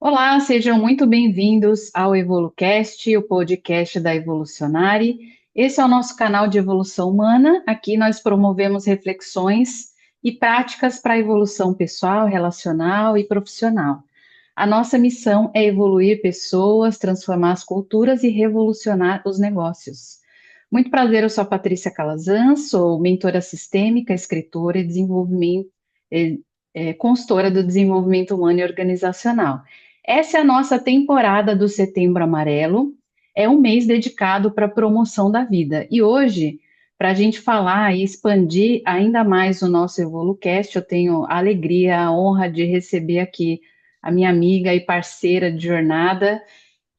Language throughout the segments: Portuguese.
Olá, sejam muito bem-vindos ao EvoluCast, o podcast da Evolucionare. Esse é o nosso canal de evolução humana. Aqui nós promovemos reflexões e práticas para a evolução pessoal, relacional e profissional. A nossa missão é evoluir pessoas, transformar as culturas e revolucionar os negócios. Muito prazer, eu sou a Patrícia Calazan, sou mentora sistêmica, escritora e consultora do desenvolvimento humano e organizacional. Essa é a nossa temporada do Setembro Amarelo, é um mês dedicado para a promoção da vida. E hoje, para a gente falar e expandir ainda mais o nosso EvoluCast, eu tenho a alegria, a honra de receber aqui a minha amiga e parceira de jornada,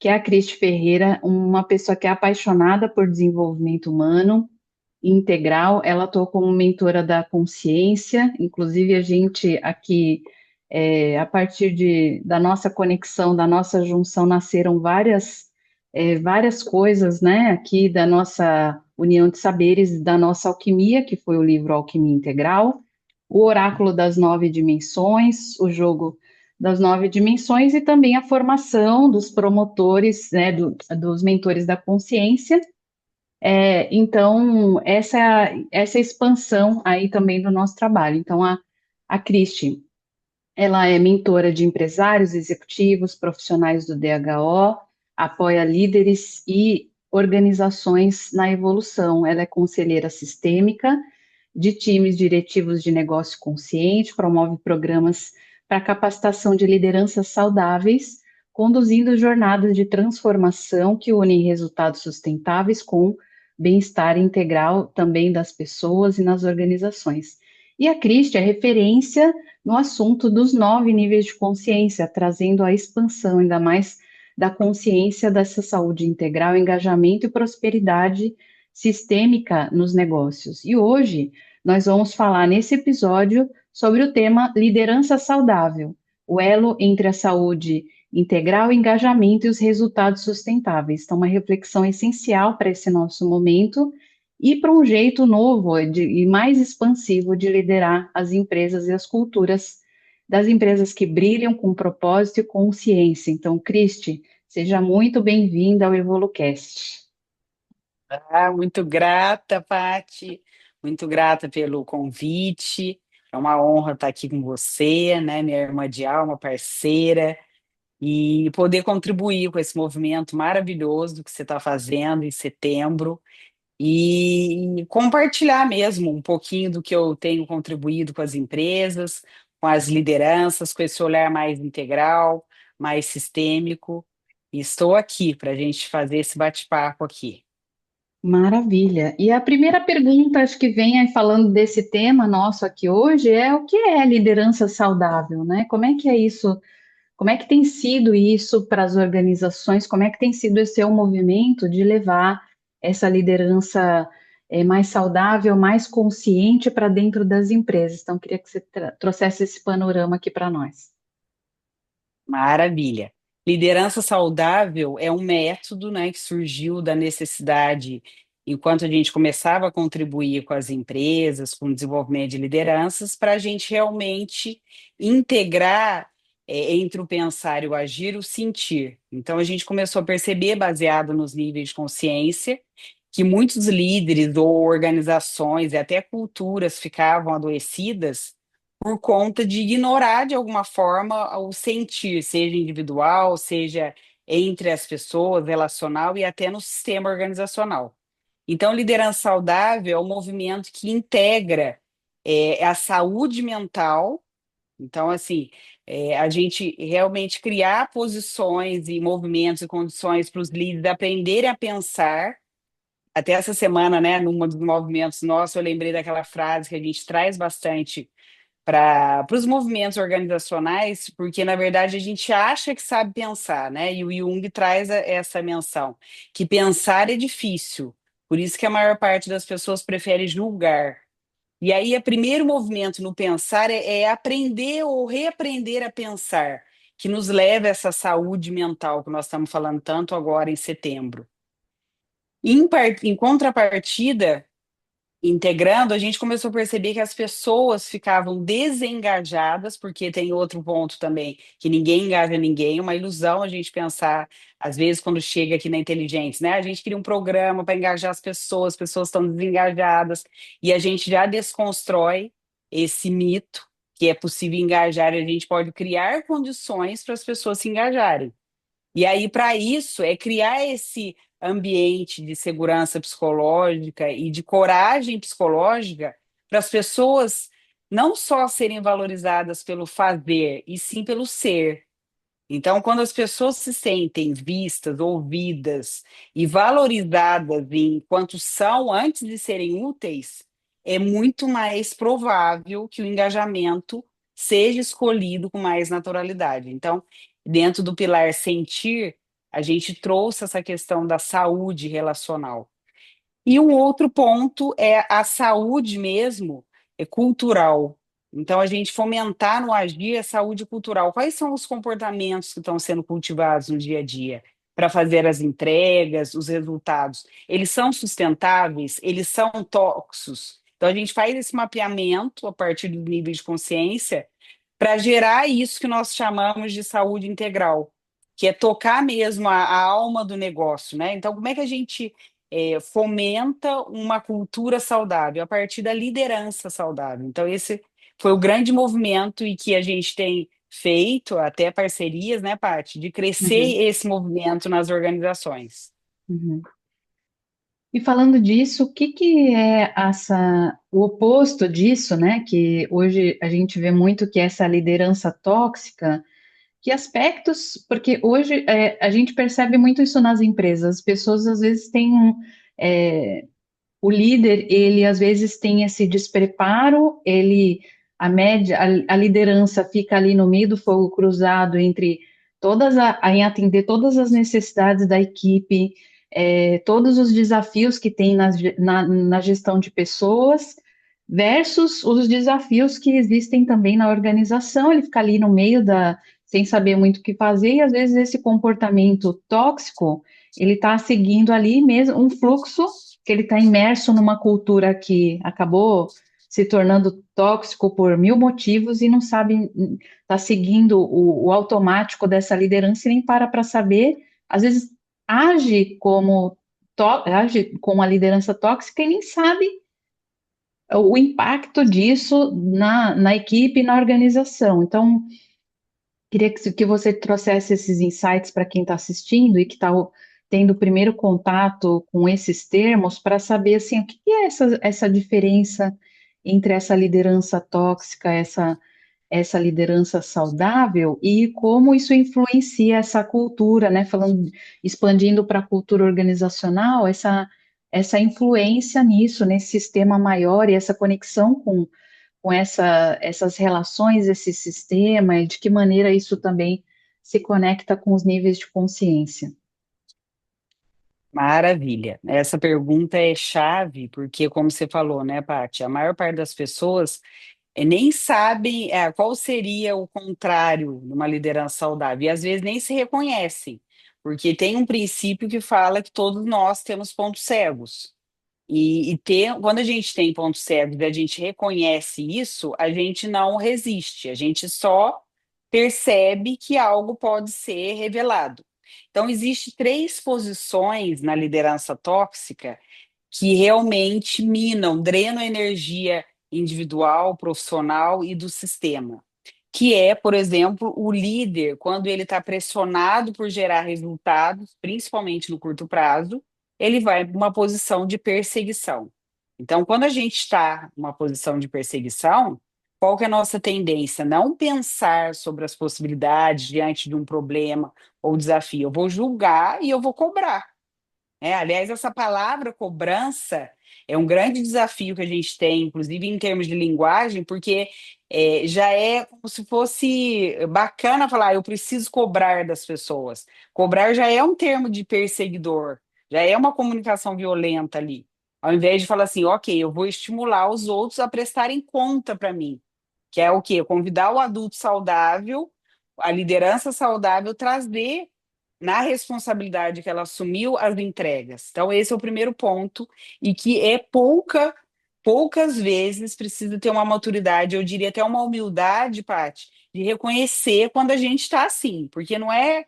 que é a Cristi Ferreira, uma pessoa que é apaixonada por desenvolvimento humano integral. Ela atuou como mentora da consciência, inclusive a gente aqui, a partir da nossa conexão, da nossa junção, nasceram várias coisas, né, aqui da nossa união de saberes, da nossa alquimia, que foi o livro Alquimia Integral, o Oráculo das Nove Dimensões, o jogo das Nove Dimensões e também a formação dos promotores, né, dos mentores da consciência. Então, essa expansão aí também do nosso trabalho. Então, a Cristi, ela é mentora de empresários, executivos, profissionais do DHO, apoia líderes e organizações na evolução. Ela é conselheira sistêmica de times diretivos de negócio consciente, promove programas para capacitação de lideranças saudáveis, conduzindo jornadas de transformação que unem resultados sustentáveis com bem-estar integral também das pessoas e nas organizações. E a Cristi é referência no assunto dos nove níveis de consciência, trazendo a expansão ainda mais da consciência dessa saúde integral, engajamento e prosperidade sistêmica nos negócios. E hoje nós vamos falar nesse episódio sobre o tema liderança saudável, o elo entre a saúde integral, engajamento e os resultados sustentáveis. Então, uma reflexão essencial para esse nosso momento e para um jeito novo e mais expansivo de liderar as empresas e as culturas das empresas que brilham com propósito e consciência. Então, Cristi, seja muito bem-vinda ao EvoluCast. Muito grata, Pati, muito grata pelo convite. É uma honra estar aqui com você, né, minha irmã de alma, parceira, e poder contribuir com esse movimento maravilhoso que você está fazendo em setembro e compartilhar mesmo um pouquinho do que eu tenho contribuído com as empresas, com as lideranças, com esse olhar mais integral, mais sistêmico. E estou aqui para a gente fazer esse bate-papo aqui. Maravilha. E a primeira pergunta, acho que vem aí falando desse tema nosso aqui hoje, é o que é liderança saudável, né? Como é que é isso? Como é que tem sido isso para as organizações? Como é que tem sido esse seu movimento de levar essa liderança mais saudável, mais consciente para dentro das empresas? Então, queria que você trouxesse esse panorama aqui para nós. Maravilha. Liderança saudável é um método, né, que surgiu da necessidade, enquanto a gente começava a contribuir com as empresas, com o desenvolvimento de lideranças, para a gente realmente integrar, entre o pensar e o agir, o sentir. Então, a gente começou a perceber, baseado nos níveis de consciência, que muitos líderes ou organizações e até culturas ficavam adoecidas por conta de ignorar de alguma forma o sentir, seja individual, seja entre as pessoas, relacional e até no sistema organizacional. Então, liderança saudável é um movimento que integra a saúde mental. Então, assim, a gente realmente criar posições e movimentos e condições para os líderes aprenderem a pensar. Até essa semana, né, num dos movimentos nossos, eu lembrei daquela frase que a gente traz bastante para os movimentos organizacionais, porque na verdade a gente acha que sabe pensar, né? E o Jung traz essa menção, que pensar é difícil, por isso que a maior parte das pessoas prefere julgar. E aí, o primeiro movimento no pensar é aprender ou reaprender a pensar, que nos leva a essa saúde mental que nós estamos falando tanto agora em setembro. Em contrapartida, integrando, a gente começou a perceber que as pessoas ficavam desengajadas, porque tem outro ponto também, que ninguém engaja ninguém, uma ilusão a gente pensar, às vezes, quando chega aqui na Inteligentes, né? A gente cria um programa para engajar as pessoas estão desengajadas, e a gente já desconstrói esse mito que é possível engajar, e a gente pode criar condições para as pessoas se engajarem. E aí, para isso, é criar esse ambiente de segurança psicológica e de coragem psicológica para as pessoas não só serem valorizadas pelo fazer, e sim pelo ser. Então, quando as pessoas se sentem vistas, ouvidas e valorizadas enquanto são antes de serem úteis, é muito mais provável que o engajamento seja escolhido com mais naturalidade. Então, dentro do pilar sentir, a gente trouxe essa questão da saúde relacional. E um outro ponto é a saúde mesmo, é cultural. Então, a gente fomentar no agir a saúde cultural. Quais são os comportamentos que estão sendo cultivados no dia a dia para fazer as entregas, os resultados? Eles são sustentáveis? Eles são tóxicos? Então, a gente faz esse mapeamento a partir do nível de consciência para gerar isso que nós chamamos de saúde integral, que é tocar mesmo a alma do negócio, né? Então, como é que a gente fomenta uma cultura saudável a partir da liderança saudável? Então, esse foi o grande movimento e que a gente tem feito, até parcerias, né, Paty, de crescer Uhum, esse movimento nas organizações. uhum. E falando disso, o que que é o oposto disso, né? Que hoje a gente vê muito que é essa liderança tóxica. Que aspectos? Porque hoje a gente percebe muito isso nas empresas. As pessoas às vezes têm é, o líder, ele às vezes tem esse despreparo, ele a liderança fica ali no meio do fogo cruzado entre em atender todas as necessidades da equipe, todos os desafios que tem na gestão de pessoas, versus os desafios que existem também na organização, ele fica ali no meio sem saber muito o que fazer, e às vezes esse comportamento tóxico, ele está seguindo ali mesmo um fluxo que ele está imerso numa cultura que acabou se tornando tóxico por mil motivos e não sabe, está seguindo o automático dessa liderança e nem para saber, às vezes age age com a liderança tóxica e nem sabe o impacto disso na equipe e na organização. Então, queria que você trouxesse esses insights para quem está assistindo e que está tendo o primeiro contato com esses termos para saber assim, o que é essa diferença entre essa liderança tóxica, essa liderança saudável e como isso influencia essa cultura, né? Falando, expandindo para a cultura organizacional, essa influência nisso, nesse sistema maior e essa conexão com essas relações, esse sistema, e de que maneira isso também se conecta com os níveis de consciência. Maravilha. Essa pergunta é chave, porque, como você falou, né, Paty, a maior parte das pessoas nem sabem qual seria o contrário de uma liderança saudável, e às vezes nem se reconhecem, porque tem um princípio que fala que todos nós temos pontos cegos. Quando a gente tem pontos cegos e a gente reconhece isso, a gente não resiste, a gente só percebe que algo pode ser revelado. Então, existem três posições na liderança tóxica que realmente minam, drenam a energia individual, profissional e do sistema. Que é, por exemplo, o líder, quando ele está pressionado por gerar resultados, principalmente no curto prazo, ele vai para uma posição de perseguição. Então, quando a gente está numa posição de perseguição, qual que é a nossa tendência? Não pensar sobre as possibilidades diante de um problema ou desafio. Eu vou julgar e eu vou cobrar. Aliás, essa palavra cobrança é um grande desafio que a gente tem, inclusive em termos de linguagem, porque já é como se fosse bacana falar, eu preciso cobrar das pessoas. Cobrar já é um termo de perseguidor, já é uma comunicação violenta ali. Ao invés de falar assim, ok, eu vou estimular os outros a prestarem conta para mim, que é o quê? Convidar o adulto saudável, a liderança saudável, trazer na responsabilidade que ela assumiu as entregas. Então, esse é o primeiro ponto, e que é pouca. poucas vezes precisa ter uma maturidade, eu diria até uma humildade, Paty, de reconhecer quando a gente está assim, porque não é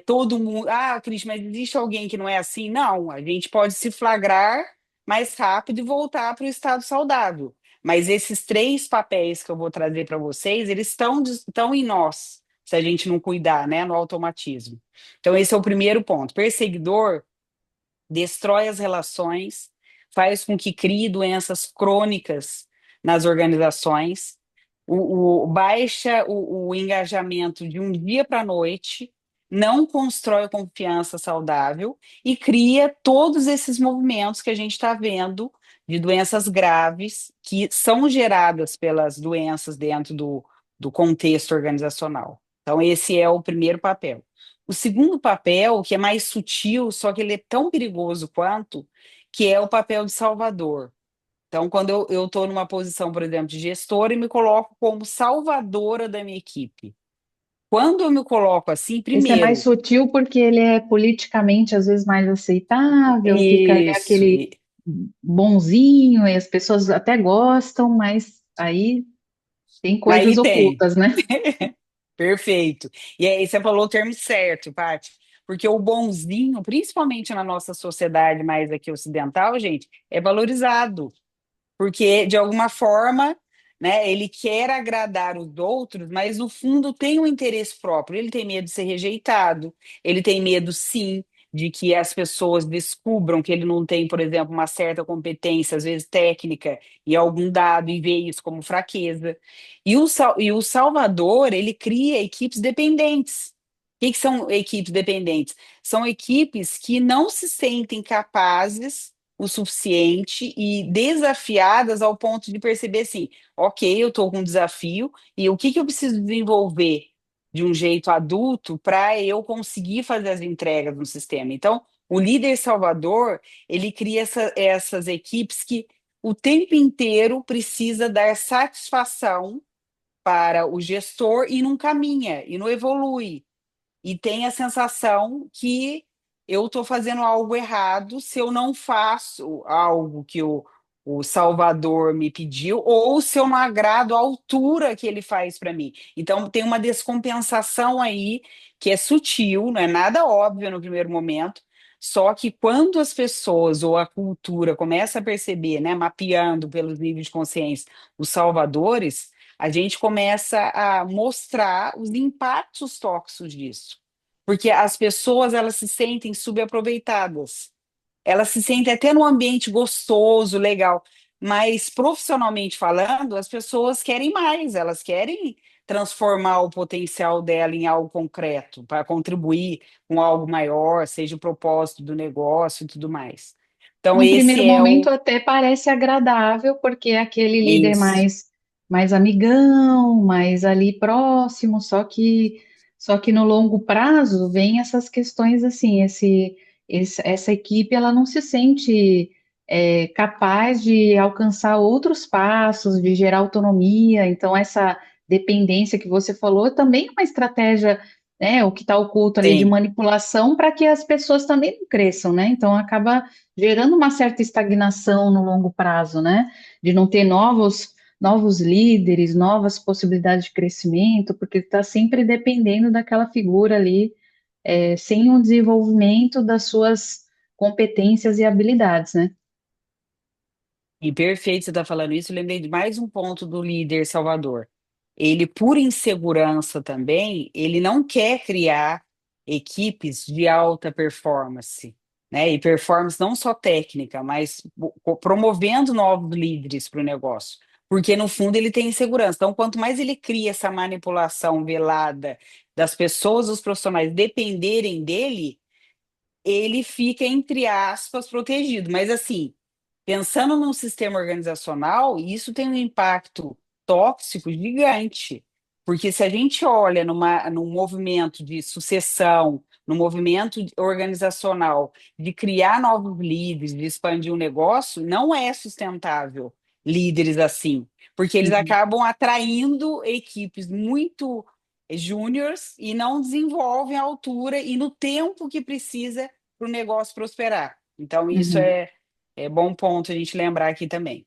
todo mundo, Cris, mas existe alguém que não é assim? Não, a gente pode se flagrar mais rápido e voltar para o estado saudável. Mas esses três papéis que eu vou trazer para vocês, eles estão em nós, se a gente não cuidar, né, no automatismo. Então, esse é o primeiro ponto. Perseguidor destrói as relações, faz com que crie doenças crônicas nas organizações, baixa o engajamento de um dia para a noite, não constrói confiança saudável e cria todos esses movimentos que a gente está vendo de doenças graves que são geradas pelas doenças dentro do contexto organizacional. Então, esse é o primeiro papel. O segundo papel, que é mais sutil, só que ele é tão perigoso quanto, que é o papel de salvador. Então, quando eu estou numa posição, por exemplo, de gestora e me coloco como salvadora da minha equipe. Quando eu me coloco assim, Esse é mais primeiro, sutil porque ele é politicamente às vezes mais aceitável, fica ali isso, aquele bonzinho e as pessoas até gostam, mas aí tem aí coisas tem. ocultas, né? Perfeito. E aí você falou o termo certo, Paty. Porque o bonzinho, principalmente na nossa sociedade mais aqui ocidental, gente, é valorizado. Porque de alguma forma, né, ele quer agradar os outros, mas no fundo tem um interesse próprio. Ele tem medo de ser rejeitado, ele tem medo, sim, de que as pessoas descubram que ele não tem, por exemplo, uma certa competência, às vezes técnica, em algum dado e vê isso como fraqueza. E o Salvador, ele cria equipes dependentes. O que são equipes dependentes? São equipes que não se sentem capazes o suficiente e desafiadas ao ponto de perceber assim, ok, eu estou com um desafio e o que que eu preciso desenvolver de um jeito adulto para eu conseguir fazer as entregas no sistema. Então, o líder salvador, ele cria essas equipes que o tempo inteiro precisa dar satisfação para o gestor e não caminha, e não evolui e tem a sensação que eu estou fazendo algo errado se eu não faço algo que o Salvador me pediu, ou se eu não agrado a altura que ele faz para mim. Então, tem uma descompensação aí que é sutil, não é nada óbvio no primeiro momento. Só que quando as pessoas ou a cultura começa a perceber, né, mapeando pelos níveis de consciência os salvadores, a gente começa a mostrar os impactos tóxicos disso. Porque as pessoas, elas se sentem subaproveitadas. Elas se sentem até num ambiente gostoso, legal, mas profissionalmente falando, as pessoas querem mais, elas querem transformar o potencial dela em algo concreto, para contribuir com algo maior, seja o propósito do negócio e tudo mais. Então, Num esse primeiro é momento o. até parece agradável, porque é aquele É líder isso. mais amigão, mais ali próximo, só que no longo prazo vem essas questões assim, essa equipe ela não se sente capaz de alcançar outros passos, de gerar autonomia, então essa dependência que você falou também é uma estratégia, né, o que está oculto ali de Sim. manipulação para que as pessoas também não cresçam, né? Então acaba gerando uma certa estagnação no longo prazo, né? De não ter novos líderes, novas possibilidades de crescimento, porque está sempre dependendo daquela figura ali, sem um desenvolvimento das suas competências e habilidades, né? E perfeito você estar falando isso. Eu lembrei de mais um ponto do líder Salvador. Ele, por insegurança também, ele não quer criar equipes de alta performance, né? E performance não só técnica, mas promovendo novos líderes para o negócio. Porque, no fundo, ele tem insegurança. Então, quanto mais ele cria essa manipulação velada das pessoas, dos profissionais dependerem dele, ele fica, entre aspas, protegido. Mas, assim, pensando num sistema organizacional, isso tem um impacto tóxico gigante. Porque se a gente olha num movimento de sucessão, num movimento organizacional de criar novos líderes, de expandir o negócio, não é sustentável líderes assim, porque eles Uhum, acabam atraindo equipes muito júniores e não desenvolvem a altura e no tempo que precisa para o negócio prosperar. Então, isso uhum. é bom ponto a gente lembrar aqui também.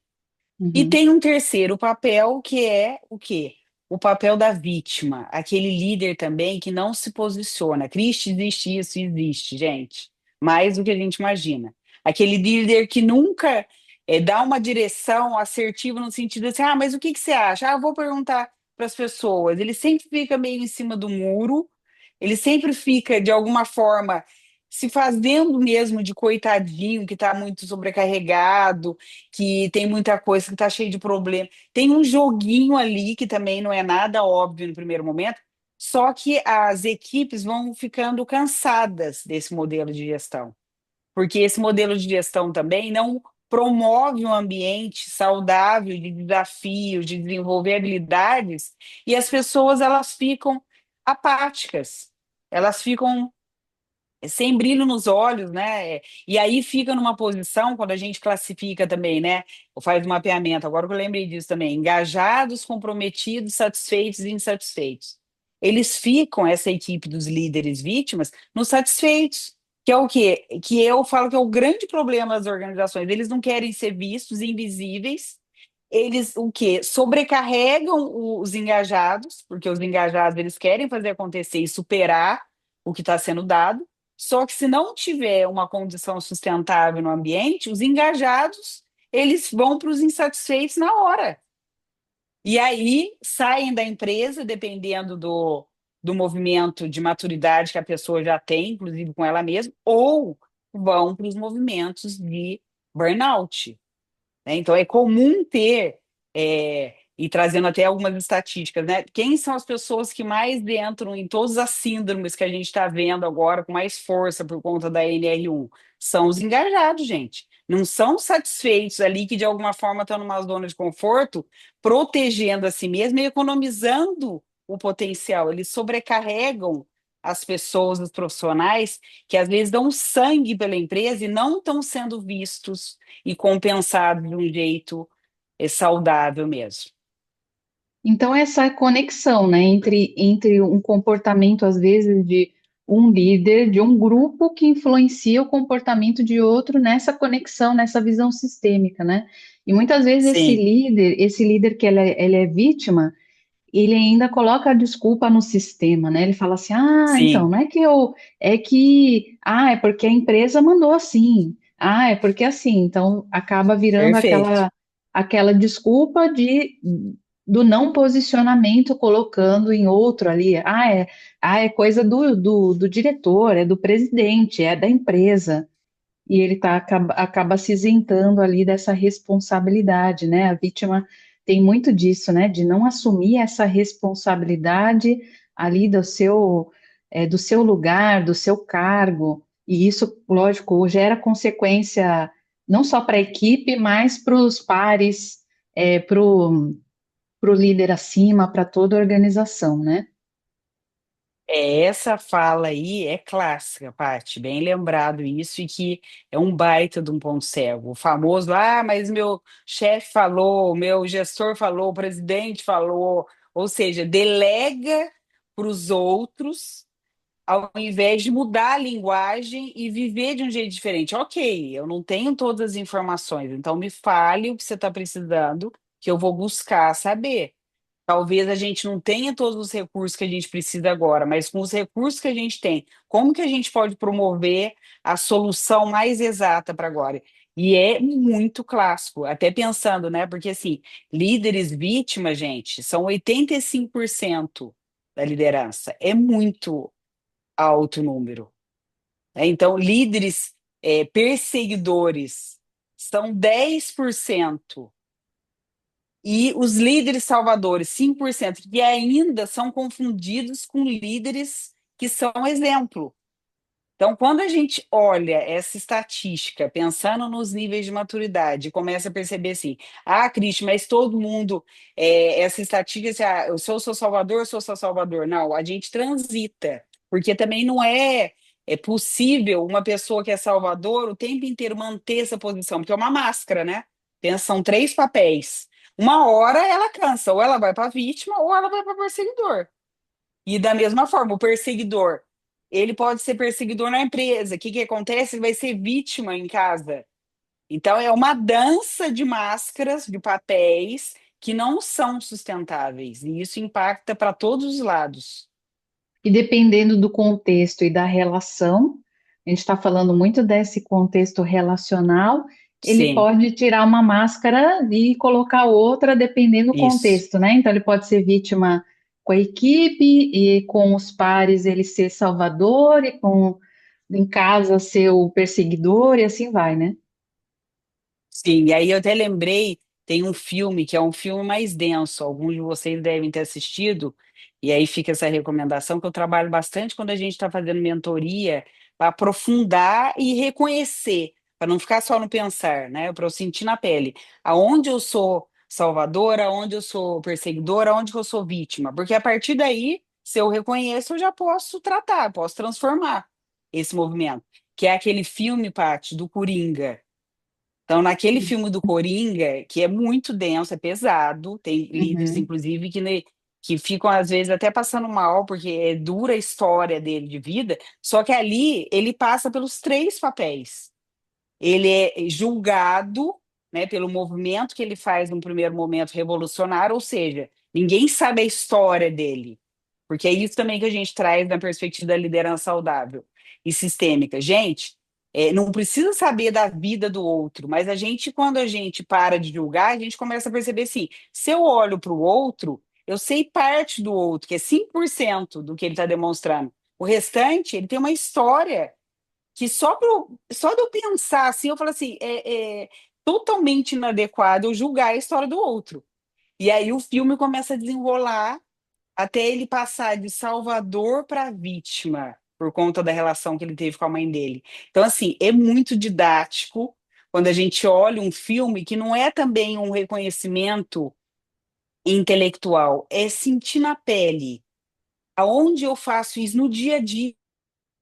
E Uhum. tem um terceiro papel que é o quê? O papel da vítima, aquele líder também que não se posiciona. Cristo, existe isso, existe, gente. Mais do que a gente imagina. Aquele líder que nunca dá uma direção assertiva no sentido assim, ah, mas o que que você acha? Ah, eu vou perguntar para as pessoas. Ele sempre fica meio em cima do muro, ele sempre fica, de alguma forma, se fazendo mesmo de coitadinho, que está muito sobrecarregado, que tem muita coisa, que está cheio de problema. Tem um joguinho ali que também não é nada óbvio no primeiro momento, só que as equipes vão ficando cansadas desse modelo de gestão, porque esse modelo de gestão também não promove um ambiente saudável de desafios, de desenvolver habilidades, e as pessoas elas ficam apáticas, elas ficam sem brilho nos olhos, né? E aí fica numa posição, quando a gente classifica também, né? Ou faz um mapeamento, agora que eu lembrei disso também, engajados, comprometidos, satisfeitos e insatisfeitos. Eles ficam, essa equipe dos líderes vítimas, nos satisfeitos, que é o quê? Que eu falo que é o grande problema das organizações. Eles não querem ser vistos, invisíveis, eles o quê? Sobrecarregam os engajados, porque os engajados eles querem fazer acontecer e superar o que está sendo dado. Só que se não tiver uma condição sustentável no ambiente, os engajados eles vão para os insatisfeitos na hora. E aí saem da empresa, dependendo do movimento de maturidade que a pessoa já tem, inclusive com ela mesma, ou vão para os movimentos de burnout, né? Então, é comum ter, e trazendo até algumas estatísticas, né? Quem são as pessoas que mais entram em todas as síndromes que a gente está vendo agora com mais força por conta da NR1? São os engajados, gente. Não são satisfeitos ali que de alguma forma estão numa zona de conforto, protegendo a si mesmo e economizando o potencial. Eles sobrecarregam as pessoas, os profissionais, que às vezes dão sangue pela empresa e não estão sendo vistos e compensado de um jeito saudável mesmo. Então, essa conexão, né, entre um comportamento, às vezes, de um líder, de um grupo que influencia o comportamento de outro nessa conexão, nessa visão sistêmica, né? E muitas vezes Sim, esse líder que ele é vítima, ele ainda coloca a desculpa no sistema, né? Ele fala assim: ah, então, sim, não é que eu, é porque a empresa mandou assim, é porque assim, então acaba virando perfeito. aquela desculpa do não posicionamento, colocando em outro ali, é coisa do diretor, é do presidente, é da empresa. E ele acaba se isentando ali dessa responsabilidade, né? A vítima tem muito disso, né? De não assumir essa responsabilidade ali do seu lugar, do seu cargo. E isso, lógico, gera consequência não só para a equipe, mas para os pares, para o líder acima, para toda a organização, né? Essa fala aí é clássica, Paty, bem lembrado isso, e que é um baita de um ponto cego. O famoso, mas meu chefe falou, meu gestor falou, o presidente falou, ou seja, delega para os outros, ao invés de mudar a linguagem e viver de um jeito diferente. Ok, eu não tenho todas as informações, então me fale o que você está precisando, que eu vou buscar saber. Talvez a gente não tenha todos os recursos que a gente precisa agora, mas com os recursos que a gente tem, como que a gente pode promover a solução mais exata para agora? E é muito clássico, até pensando, né? Porque assim, líderes vítimas, gente, são 85% da liderança. É muito alto número, né? Então, líderes perseguidores são 10%. E os líderes salvadores, 5%, que ainda são confundidos com líderes que são exemplo. Então, quando a gente olha essa estatística, pensando nos níveis de maturidade, começa a perceber assim: Cristian, mas todo mundo, essa estatística, assim, eu sou seu salvador, eu sou seu salvador. Não, a gente transita, porque também não é possível uma pessoa que é salvador o tempo inteiro manter essa posição, porque é uma máscara, né? Pensa, são três papéis. Uma hora ela cansa, ou ela vai para vítima, ou ela vai para perseguidor. E da mesma forma, o perseguidor, ele pode ser perseguidor na empresa. O que que acontece? Ele vai ser vítima em casa. Então, é uma dança de máscaras, de papéis que não são sustentáveis, e isso impacta para todos os lados. E dependendo do contexto e da relação, a gente está falando muito desse contexto relacional, ele Sim, pode tirar uma máscara e colocar outra, dependendo do isso. contexto, né? Então, ele pode ser vítima com a equipe e com os pares ele ser salvador e com em casa ser o perseguidor e assim vai, né? Sim, e aí eu até lembrei, tem um filme que é um filme mais denso, alguns de vocês devem ter assistido, e aí fica essa recomendação que eu trabalho bastante quando a gente está fazendo mentoria, para aprofundar e reconhecer, para não ficar só no pensar, né? Para eu sentir na pele, aonde eu sou salvadora, aonde eu sou perseguidora, aonde que eu sou vítima, porque a partir daí, se eu reconheço, eu já posso tratar, posso transformar esse movimento, que é aquele filme, Paty, do Coringa. Então, naquele filme do Coringa, que é muito denso, é pesado, tem líderes, Uhum. inclusive, que ficam, às vezes, até passando mal, porque é dura a história dele de vida, só que ali ele passa pelos três papéis. Ele é julgado, né, pelo movimento que ele faz num primeiro momento revolucionário, ou seja, ninguém sabe a história dele, porque é isso também que a gente traz na perspectiva da liderança saudável e sistêmica. Gente, não precisa saber da vida do outro, mas a gente, quando a gente para de julgar, a gente começa a perceber assim, se eu olho para o outro, eu sei parte do outro, que é 5% do que ele está demonstrando. O restante, ele tem uma história que só de eu pensar assim, eu falo assim, é totalmente inadequado eu julgar a história do outro. E aí o filme começa a desenrolar até ele passar de salvador para vítima, por conta da relação que ele teve com a mãe dele. Então, assim, é muito didático quando a gente olha um filme que não é também um reconhecimento intelectual, é sentir na pele. Aonde eu faço isso no dia a dia,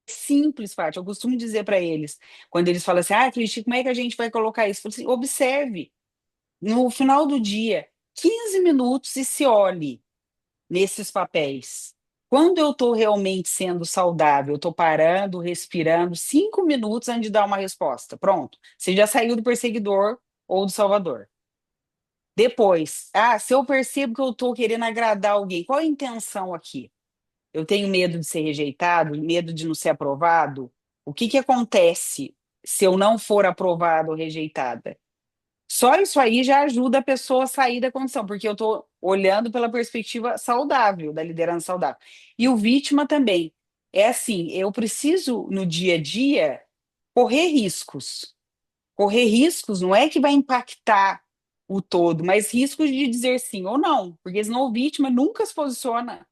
simples, Fátima. Eu costumo dizer para eles, quando eles falam assim, Cristi, como é que a gente vai colocar isso? Eu falo assim, observe, no final do dia, 15 minutos e se olhe nesses papéis. Quando eu estou realmente sendo saudável, eu estou parando, respirando, 5 minutos antes de dar uma resposta. Pronto. Você já saiu do perseguidor ou do salvador. Depois, se eu percebo que eu estou querendo agradar alguém, qual é a intenção aqui? Eu tenho medo de ser rejeitado, medo de não ser aprovado. O que que acontece se eu não for aprovada ou rejeitada? Só isso aí já ajuda a pessoa a sair da condição, porque eu estou olhando pela perspectiva saudável, da liderança saudável. E o vítima também. É assim, eu preciso, no dia a dia, correr riscos. Correr riscos não é que vai impactar o todo, mas riscos de dizer sim ou não, porque senão o vítima nunca se posiciona.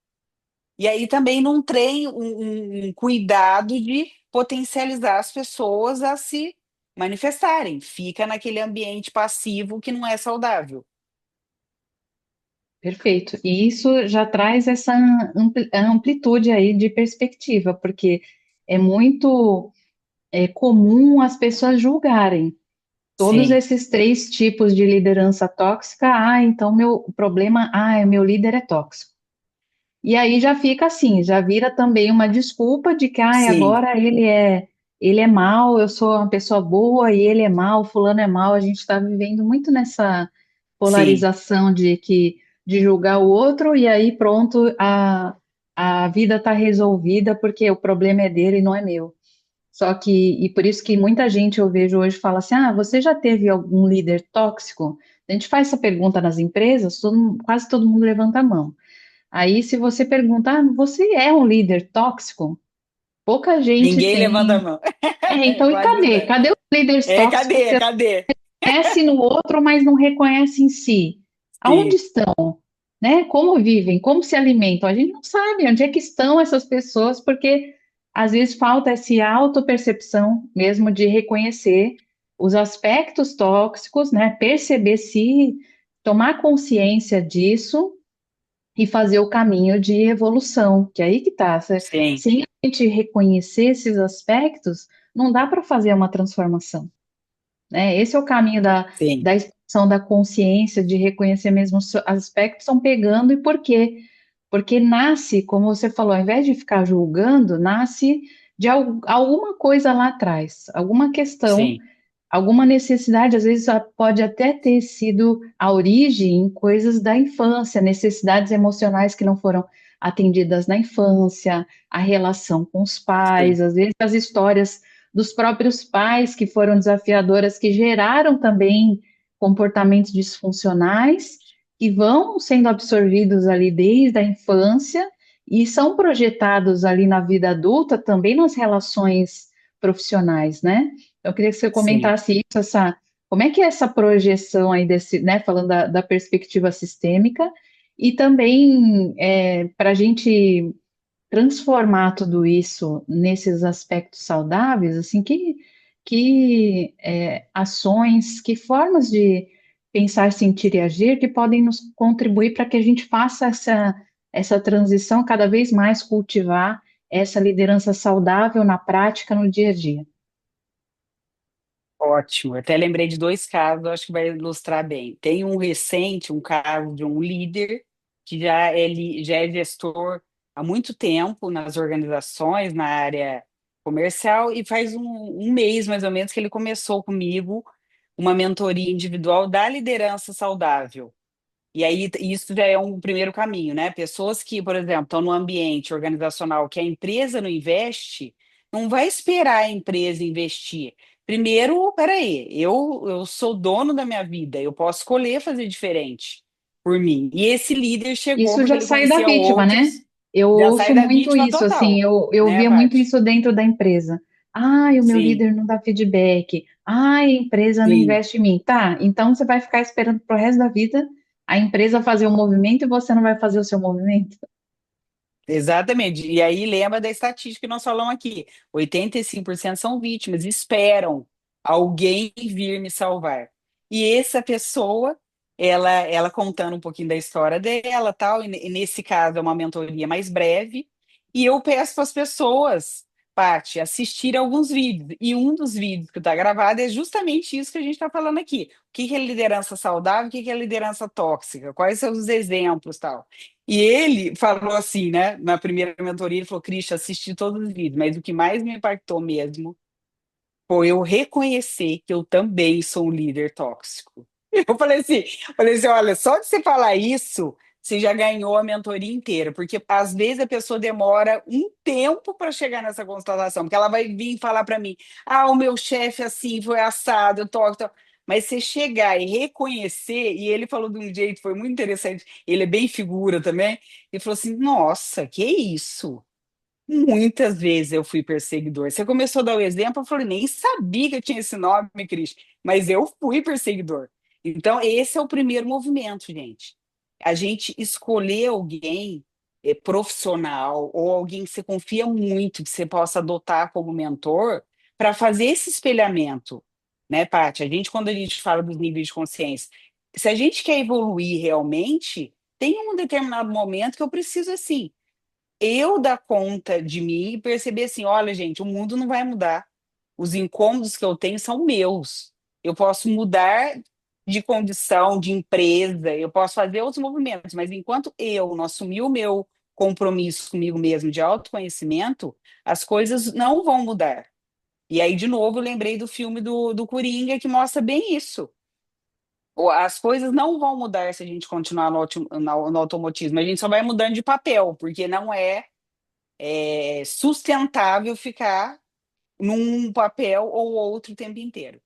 E aí também não tem um cuidado de potencializar as pessoas a se manifestarem. Fica naquele ambiente passivo que não é saudável. Perfeito. E isso já traz essa amplitude aí de perspectiva, porque é muito comum as pessoas julgarem todos Sim, esses três tipos de liderança tóxica. Então meu problema, meu líder é tóxico. E aí já fica assim, já vira também uma desculpa de que, sim, agora ele é mau, eu sou uma pessoa boa e ele é mau, fulano é mau. A gente está vivendo muito nessa sim, polarização de julgar o outro e aí pronto, a vida está resolvida porque o problema é dele e não é meu. Só que, e por isso que muita gente eu vejo hoje fala assim, você já teve algum líder tóxico? A gente faz essa pergunta nas empresas, quase todo mundo levanta a mão. Aí, se você perguntar, você é um líder tóxico? Pouca gente ninguém levanta a tem. mão. É Então, e quase cadê? verdade. Cadê os líderes tóxicos Cadê? que Cadê? reconhecem no outro, mas não reconhecem em si? Aonde Sim, estão? Né? Como vivem? Como se alimentam? A gente não sabe onde é que estão essas pessoas, porque às vezes falta essa autopercepção mesmo de reconhecer os aspectos tóxicos, né? Perceber se, tomar consciência disso e fazer o caminho de evolução, que é aí que está. sim, Sem a gente reconhecer esses aspectos, não dá para fazer uma transformação, né? Esse é o caminho sim, da expansão da consciência, de reconhecer mesmo os aspectos estão pegando e por quê? Porque nasce, como você falou, ao invés de ficar julgando, nasce de alguma coisa lá atrás, alguma questão, sim. alguma necessidade, às vezes pode até ter sido a origem em coisas da infância, necessidades emocionais que não foram atendidas na infância, a relação com os Sim, pais, às vezes as histórias dos próprios pais que foram desafiadoras, que geraram também comportamentos disfuncionais, que vão sendo absorvidos ali desde a infância e são projetados ali na vida adulta, também nas relações profissionais, né? Eu queria que você sim. comentasse isso, como é que é essa projeção aí desse, né, falando da perspectiva sistêmica, e também para a gente transformar tudo isso nesses aspectos saudáveis, assim, que ações, que formas de pensar, sentir e agir que podem nos contribuir para que a gente faça essa transição cada vez mais cultivar essa liderança saudável na prática, no dia a dia. Ótimo. Eu até lembrei de dois casos, acho que vai ilustrar bem. Tem um recente, um caso de um líder que já é gestor há muito tempo nas organizações, na área comercial, e faz um mês mais ou menos que ele começou comigo uma mentoria individual da liderança saudável. E aí isso já é um primeiro caminho, né? Pessoas que, por exemplo, estão no ambiente organizacional que a empresa não investe, não vai esperar a empresa investir. Primeiro, peraí, eu sou dono da minha vida, eu posso escolher fazer diferente por mim. E esse líder chegou Isso porque já ele sai da conhecia vítima, né? outros, Eu já sai ouço da muito vítima isso, assim, total, eu né, via muito Paty? isso dentro da empresa. Ai, o meu Sim, líder não dá feedback. Ai, a empresa não sim. investe em mim. Tá, então você vai ficar esperando pro resto da vida a empresa fazer o movimento e você não vai fazer o seu movimento? Exatamente. E aí lembra da estatística que nós falamos aqui. 85% são vítimas, esperam alguém vir me salvar. E essa pessoa, ela contando um pouquinho da história dela, tal, e nesse caso é uma mentoria mais breve, e eu peço para as pessoas, Paty, assistir alguns vídeos. E um dos vídeos que está gravado é justamente isso que a gente está falando aqui. O que que é liderança saudável, o que que é liderança tóxica, quais são os exemplos, tal. E ele falou assim, né? Na primeira mentoria, ele falou: Cristian, assisti todos os vídeos, mas o que mais me impactou mesmo foi eu reconhecer que eu também sou um líder tóxico. Eu falei assim, olha, só de você falar isso, você já ganhou a mentoria inteira, porque às vezes a pessoa demora um tempo para chegar nessa constatação, porque ela vai vir falar para mim, ah, o meu chefe assim foi assado, eu toco. Mas você chegar e reconhecer, e ele falou de um jeito, foi muito interessante, ele é bem figura também, e falou assim, nossa, que isso? Muitas vezes eu fui perseguidor. Você começou a dar o exemplo, eu falei, nem sabia que eu tinha esse nome, Cris, mas eu fui perseguidor. Então, esse é o primeiro movimento, gente. A gente escolher alguém profissional ou alguém que você confia muito, que você possa adotar como mentor, para fazer esse espelhamento, né, Paty? Quando a gente fala dos níveis de consciência, se a gente quer evoluir realmente, tem um determinado momento que eu preciso, assim, eu dar conta de mim e perceber assim, olha, gente, o mundo não vai mudar. Os incômodos que eu tenho são meus. Eu posso mudar de condição, de empresa, eu posso fazer outros movimentos, mas enquanto eu não assumir o meu compromisso comigo mesmo de autoconhecimento, as coisas não vão mudar. E aí, de novo, eu lembrei do filme do Coringa que mostra bem isso. As coisas não vão mudar se a gente continuar no automotismo, a gente só vai mudando de papel, porque não é sustentável ficar num papel ou outro o tempo inteiro.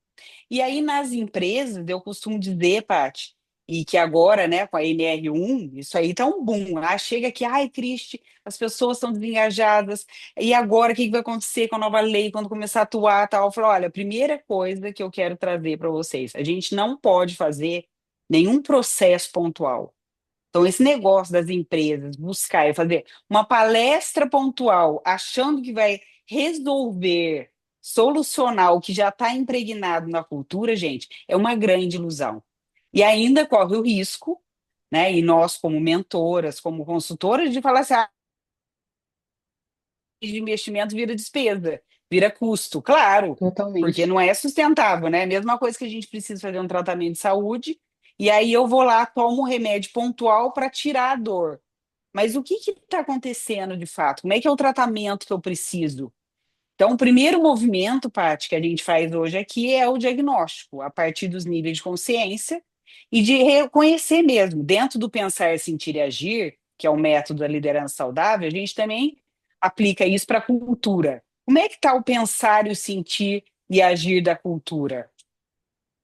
E aí, nas empresas, eu costumo dizer, Paty, e que agora, né, com a NR1, isso aí tá um boom. Ah, chega aqui, ai, Cristi, as pessoas estão desengajadas, e agora o que que vai acontecer com a nova lei, quando começar a atuar, tal? Eu falo, olha, a primeira coisa que eu quero trazer para vocês, a gente não pode fazer nenhum processo pontual. Então, esse negócio das empresas buscar e fazer uma palestra pontual, achando que vai resolver, solucionar o que já está impregnado na cultura, gente, é uma grande ilusão. E ainda corre o risco, né? E nós, como mentoras, como consultoras, de falar assim: ah, de investimento vira despesa, vira custo, claro, porque Totalmente. não é sustentável, né? Mesma coisa que a gente precisa fazer um tratamento de saúde, e aí eu vou lá, tomo um remédio pontual para tirar a dor. Mas o que está acontecendo de fato? Como é que é o tratamento que eu preciso? Então, o primeiro movimento, Paty, que a gente faz hoje aqui é o diagnóstico, a partir dos níveis de consciência e de reconhecer mesmo, dentro do pensar, sentir e agir, que é o método da liderança saudável, a gente também aplica isso para a cultura. Como é que está o pensar, e o sentir e agir da cultura?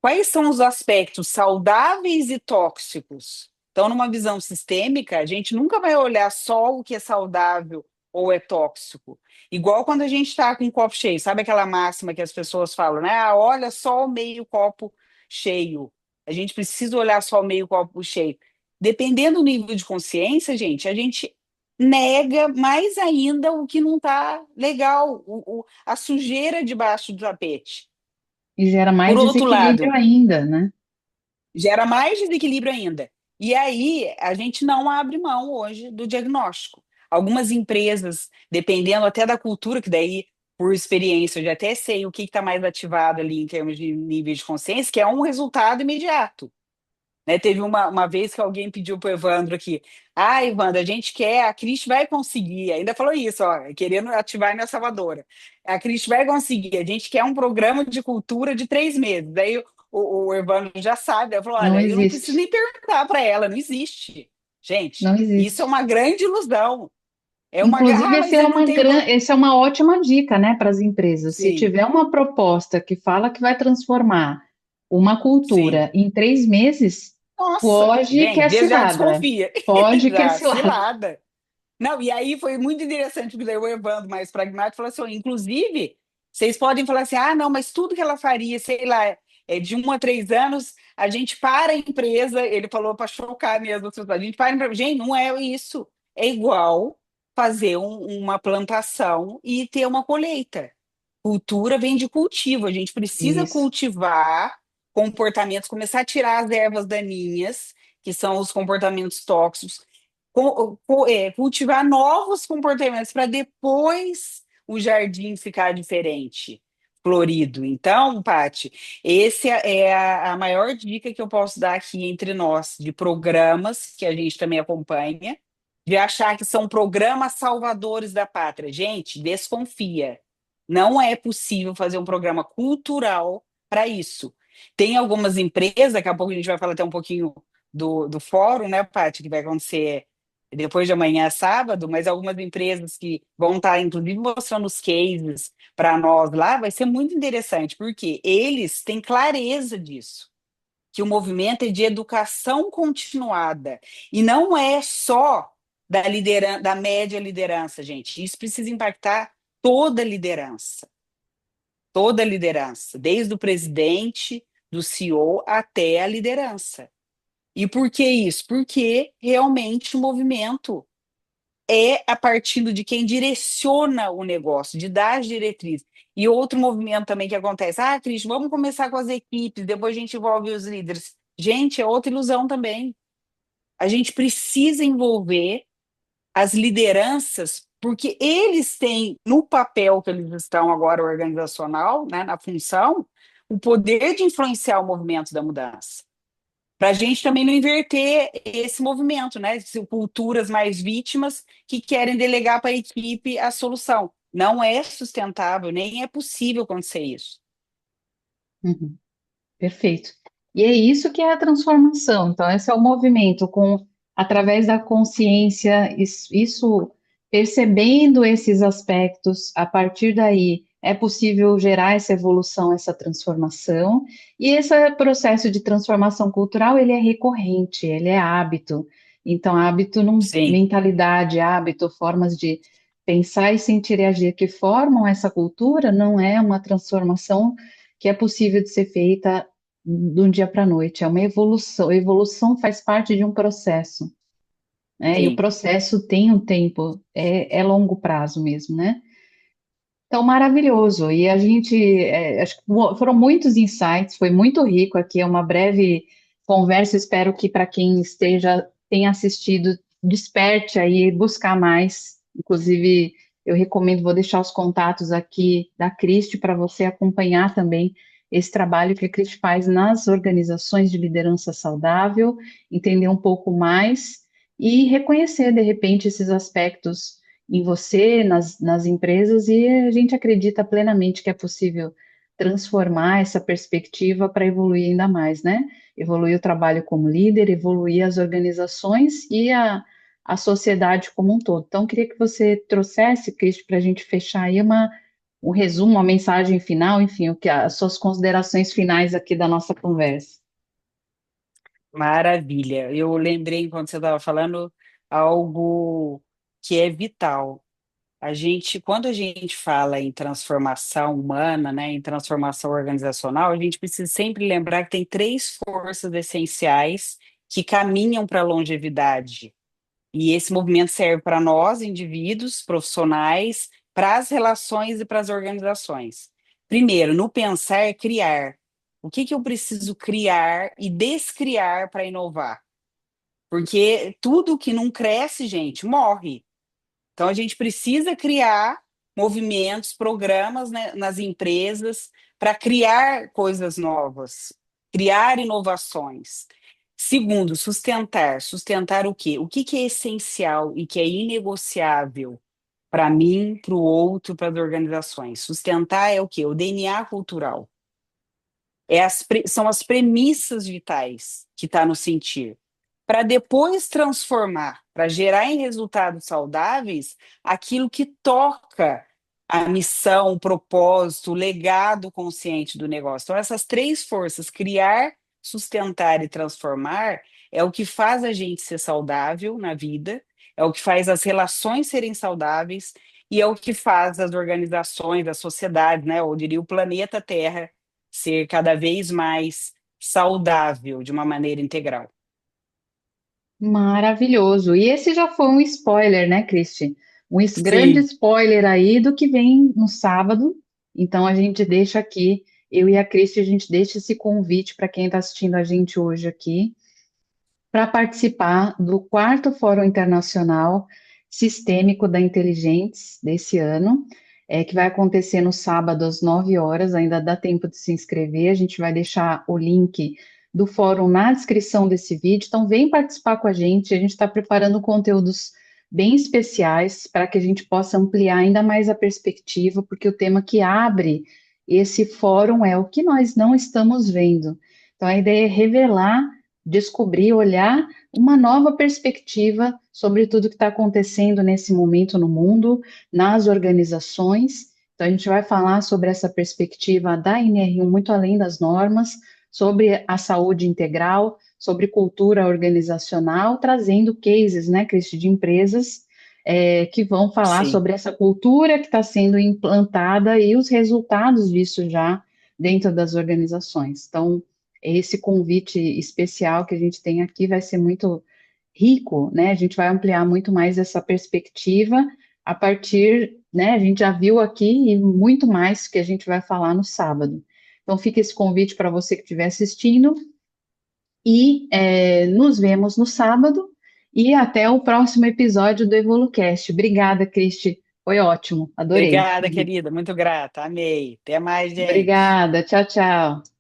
Quais são os aspectos saudáveis e tóxicos? Então, numa visão sistêmica, a gente nunca vai olhar só o que é saudável ou é tóxico. Igual quando a gente está com um copo cheio, sabe aquela máxima que as pessoas falam, né? Ah, olha só o meio copo cheio. A gente precisa olhar só o meio copo cheio. Dependendo do nível de consciência, gente, a gente nega mais ainda o que não está legal, a sujeira debaixo do tapete. E gera Por mais outro desequilíbrio lado, ainda, né? gera mais desequilíbrio ainda. E aí, a gente não abre mão hoje do diagnóstico. Algumas empresas, dependendo até da cultura, que daí, por experiência, eu já até sei o que está mais ativado ali em termos de nível de consciência, que é um resultado imediato. Né? Teve uma vez que alguém pediu para o Evandro aqui, Evandro, a gente quer, a Cris vai conseguir, ainda falou isso, ó, querendo ativar minha salvadora. A Cris vai conseguir, a gente quer um programa de cultura de 3 meses. Daí o Evandro já sabe, ele falou, Não olha, eu não preciso existe. nem perguntar para ela, não existe. Gente, Não isso é existe. uma grande ilusão. Inclusive, Mas eu não tenho. essa é uma ótima dica, né, para as empresas. Se Sim, tiver uma proposta que fala que vai transformar uma sim. cultura em 3 meses, Nossa, pode que gente, é desde já cilada. desconfia. Pode que é Já, cilada. cilada. Não, e aí foi muito interessante, porque daí o Evandro, mais pragmático, falou assim: "Ó, inclusive, vocês podem falar assim, não, mas tudo que ela faria, sei lá, de 1 a 3 anos, a gente para a empresa, ele falou para chocar mesmo, as pessoas, a gente para a empresa. Gente, não é isso. É igual fazer uma plantação e ter uma colheita. Cultura vem de cultivo, a gente precisa Isso. cultivar comportamentos, começar a tirar as ervas daninhas, que são os comportamentos tóxicos, cultivar novos comportamentos para depois o jardim ficar diferente, florido. Então, Pati, esse é a maior dica que eu posso dar aqui entre nós, de programas que a gente também acompanha, de achar que são programas salvadores da pátria. Gente, desconfia. Não é possível fazer um programa cultural para isso. Tem algumas empresas, daqui a pouco a gente vai falar até um pouquinho do fórum, né, Paty, que vai acontecer depois de amanhã, sábado, mas algumas empresas que vão estar, inclusive, mostrando os cases para nós lá, vai ser muito interessante, porque eles têm clareza disso, que o movimento é de educação continuada, e não é só da média liderança, gente. Isso precisa impactar toda a liderança, toda a liderança, desde o presidente, do CEO até a liderança. E por que isso? Porque realmente o movimento é a partir de quem direciona o negócio, de dar as diretrizes. E outro movimento também que acontece, Cris, vamos começar com as equipes, depois a gente envolve os líderes. Gente, é outra ilusão também. A gente precisa envolver as lideranças, porque eles têm, no papel que eles estão agora organizacional, né, na função, o poder de influenciar o movimento da mudança para a gente também não inverter esse movimento, né? Culturas mais vítimas que querem delegar para a equipe a solução. Não é sustentável, nem é possível acontecer isso. Uhum. Perfeito. E é isso que é a transformação. Então, esse é o movimento com através da consciência, isso percebendo esses aspectos, a partir daí é possível gerar essa evolução, essa transformação. E esse processo de transformação cultural, ele é recorrente, ele é hábito. Então, hábito, Sim, mentalidade, hábito, formas de pensar e sentir e agir que formam essa cultura, não é uma transformação que é possível de ser feita de um dia para a noite, é uma evolução. A evolução faz parte de um processo, né? E o sim. processo tem um tempo, é longo prazo mesmo, né? Então, maravilhoso. E a gente, acho que foram muitos insights, foi muito rico aqui, é uma breve conversa. Espero que para quem tenha assistido, desperte aí, buscar mais. Inclusive, eu recomendo, vou deixar os contatos aqui da Cristi para você acompanhar também esse trabalho que a Cristi faz nas organizações de liderança saudável, entender um pouco mais e reconhecer, de repente, esses aspectos em você, nas empresas, e a gente acredita plenamente que é possível transformar essa perspectiva para evoluir ainda mais, né? Evoluir o trabalho como líder, evoluir as organizações e a sociedade como um todo. Então, queria que você trouxesse, Cristi, para a gente fechar aí um resumo, uma mensagem final, enfim, as suas considerações finais aqui da nossa conversa. Maravilha. Eu lembrei, enquanto você estava falando, algo que é vital. Quando a gente fala em transformação humana, né, em transformação organizacional, a gente precisa sempre lembrar que tem três forças essenciais que caminham para a longevidade. E esse movimento serve para nós, indivíduos, profissionais, para as relações e para as organizações. Primeiro, no pensar é criar. O que que eu preciso criar e descriar para inovar? Porque tudo que não cresce, gente, morre. Então, a gente precisa criar movimentos, programas, né, nas empresas para criar coisas novas, criar inovações. Segundo, sustentar. Sustentar o quê? O que que é essencial e que é inegociável para mim, para o outro, para as organizações? Sustentar é o quê? O DNA cultural. São as premissas vitais que está no sentir para depois transformar, para gerar em resultados saudáveis aquilo que toca a missão, o propósito, o legado consciente do negócio. Então, essas três forças, criar, sustentar e transformar, é o que faz a gente ser saudável na vida, é o que faz as relações serem saudáveis e é o que faz as organizações, a sociedade, né, ou diria o planeta Terra, ser cada vez mais saudável de uma maneira integral. Maravilhoso. E esse já foi um spoiler, né, Cristi? Grande Sim. spoiler aí do que vem no sábado. Então a gente deixa aqui, eu e a Cristi, a gente deixa esse convite para quem está assistindo a gente hoje aqui, para participar do quarto Fórum Internacional Sistêmico da Inteligentes desse ano, que vai acontecer no sábado às 9 horas, ainda dá tempo de se inscrever, a gente vai deixar o link do fórum na descrição desse vídeo, então vem participar com a gente está preparando conteúdos bem especiais para que a gente possa ampliar ainda mais a perspectiva, porque o tema que abre esse fórum é o que nós não estamos vendo. Então a ideia é revelar, descobrir, olhar uma nova perspectiva sobre tudo que está acontecendo nesse momento no mundo, nas organizações. Então, a gente vai falar sobre essa perspectiva da NR1 muito além das normas, sobre a saúde integral, sobre cultura organizacional, trazendo cases, né, Cristi, de empresas que vão falar Sim. sobre essa cultura que está sendo implantada e os resultados disso já dentro das organizações. Então, esse convite especial que a gente tem aqui vai ser muito rico, né? A gente vai ampliar muito mais essa perspectiva a partir, né? A gente já viu aqui e muito mais que a gente vai falar no sábado. Então, fica esse convite para você que estiver assistindo e nos vemos no sábado e até o próximo episódio do EvoluCast. Obrigada, Cristi. Foi ótimo, adorei. Obrigada, querida. Muito grata. Amei. Até mais, gente. Obrigada, tchau, tchau.